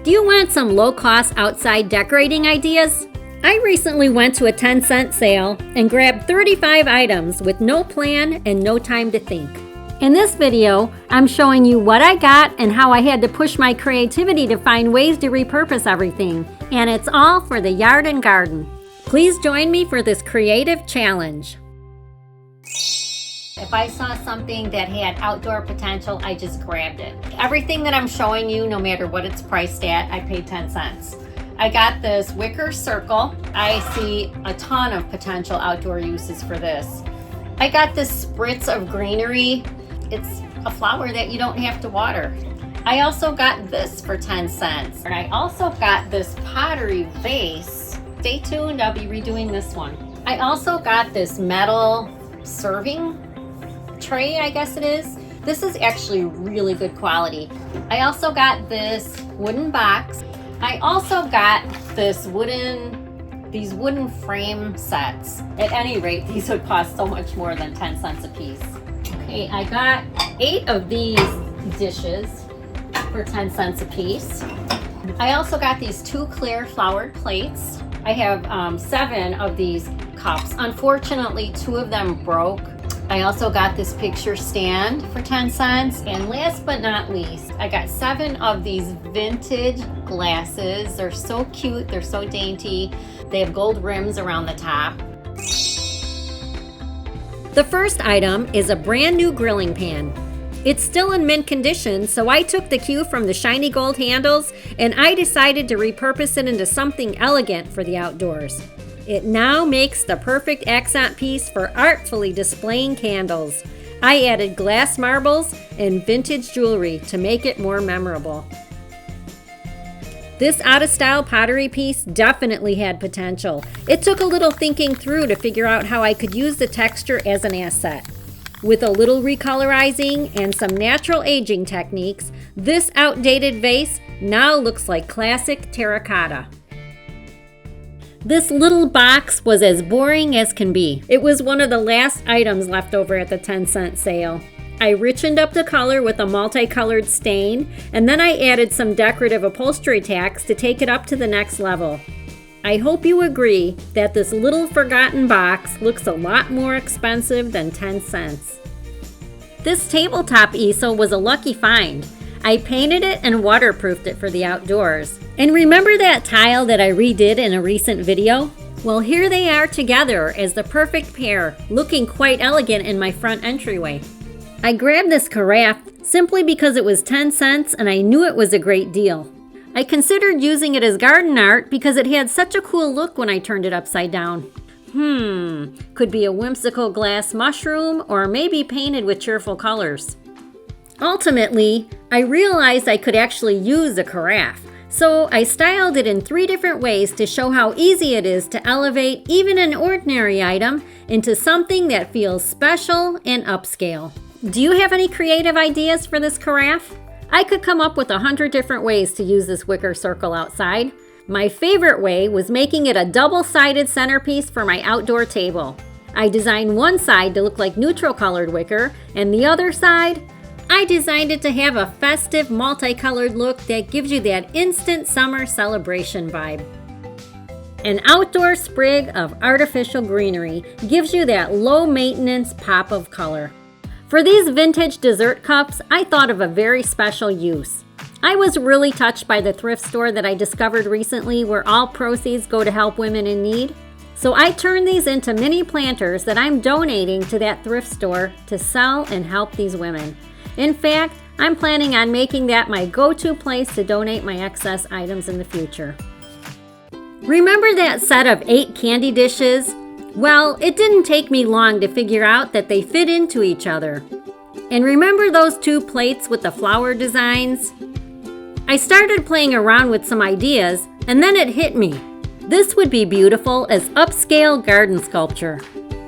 Do you want some low-cost outside decorating ideas? I recently went to a 10-cent sale and grabbed 35 items with no plan and no time to think. In this video, I'm showing you what I got and how I had to push my creativity to find ways to repurpose everything. And it's all for the yard and garden. Please join me for this creative challenge. If I saw something that had outdoor potential, I just grabbed it. Everything that I'm showing you, no matter what it's priced at, I paid 10 cents. I got this wicker circle. I see a ton of potential outdoor uses for this. I got this spritz of greenery. It's a flower that you don't have to water. I also got this for 10 cents. And I also got this pottery vase. Stay tuned, I'll be redoing this one. I also got this metal serving tray, I guess it is. This is actually really good quality. I also got this wooden box. I also got these wooden frame sets. At any rate, these would cost so much more than 10 cents a piece. Okay, I got 8 of these dishes for 10 cents a piece. I also got these 2 clear flowered plates. I have 7 of these cups. Unfortunately, 2 of them broke. I also got this picture stand for 10 cents. And last but not least, I got 7 of these vintage glasses. They're so cute, they're so dainty. They have gold rims around the top. The first item is a brand new grilling pan. It's still in mint condition, so I took the cue from the shiny gold handles and I decided to repurpose it into something elegant for the outdoors. It now makes the perfect accent piece for artfully displaying candles. I added glass marbles and vintage jewelry to make it more memorable. This out-of-style pottery piece definitely had potential. It took a little thinking through to figure out how I could use the texture as an asset. With a little recolorizing and some natural aging techniques, this outdated vase now looks like classic terracotta. This little box was as boring as can be. It was one of the last items left over at the 10-cent sale. I richened up the color with a multicolored stain, and then I added some decorative upholstery tacks to take it up to the next level. I hope you agree that this little forgotten box looks a lot more expensive than 10 cents. This tabletop easel was a lucky find. I painted it and waterproofed it for the outdoors. And remember that tile that I redid in a recent video? Well, here they are together as the perfect pair, looking quite elegant in my front entryway. I grabbed this carafe simply because it was 10 cents and I knew it was a great deal. I considered using it as garden art because it had such a cool look when I turned it upside down. Could be a whimsical glass mushroom or maybe painted with cheerful colors. Ultimately, I realized I could actually use a carafe, so I styled it in 3 different ways to show how easy it is to elevate even an ordinary item into something that feels special and upscale. Do you have any creative ideas for this carafe? I could come up with 100 different ways to use this wicker circle outside. My favorite way was making it a double-sided centerpiece for my outdoor table. I designed one side to look like neutral colored wicker, and the other side, I designed it to have a festive, multicolored look that gives you that instant summer celebration vibe. An outdoor sprig of artificial greenery gives you that low-maintenance pop of color. For these vintage dessert cups, I thought of a very special use. I was really touched by the thrift store that I discovered recently where all proceeds go to help women in need. So I turned these into mini planters that I'm donating to that thrift store to sell and help these women. In fact, I'm planning on making that my go-to place to donate my excess items in the future. Remember that set of 8 candy dishes? Well, it didn't take me long to figure out that they fit into each other. And remember those 2 plates with the flower designs? I started playing around with some ideas, and then it hit me. This would be beautiful as upscale garden sculpture.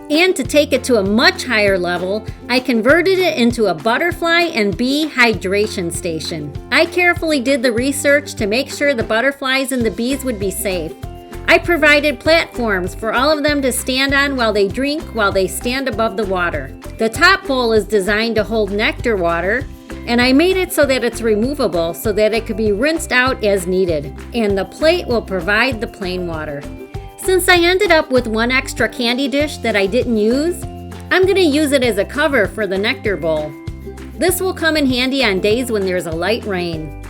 And to take it to a much higher level, I converted it into a butterfly and bee hydration station. I carefully did the research to make sure the butterflies and the bees would be safe. I provided platforms for all of them to stand on while they drink while they stand above the water. The top bowl is designed to hold nectar water. And I made it so that it's removable so that it could be rinsed out as needed. And the plate will provide the plain water. Since I ended up with one extra candy dish that I didn't use, I'm going to use it as a cover for the nectar bowl. This will come in handy on days when there's a light rain.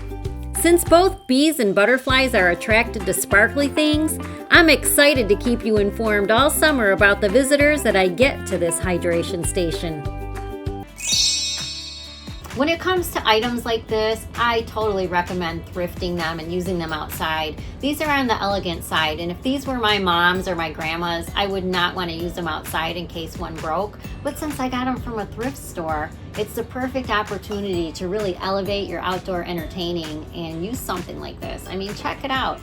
Since both bees and butterflies are attracted to sparkly things, I'm excited to keep you informed all summer about the visitors that I get to this hydration station. When it comes to items like this, I totally recommend thrifting them and using them outside. These are on the elegant side, and if these were my mom's or my grandma's, I would not want to use them outside in case one broke. But since I got them from a thrift store, it's the perfect opportunity to really elevate your outdoor entertaining and use something like this. I mean, check it out.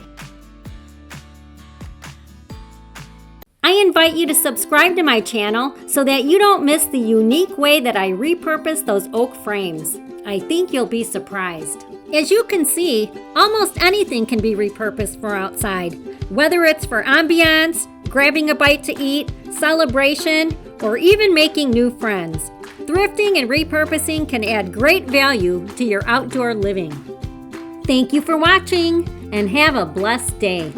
I invite you to subscribe to my channel so that you don't miss the unique way that I repurpose those oak frames. I think you'll be surprised. As you can see, almost anything can be repurposed for outside, whether it's for ambiance, grabbing a bite to eat, celebration, or even making new friends. Thrifting and repurposing can add great value to your outdoor living. Thank you for watching, and have a blessed day.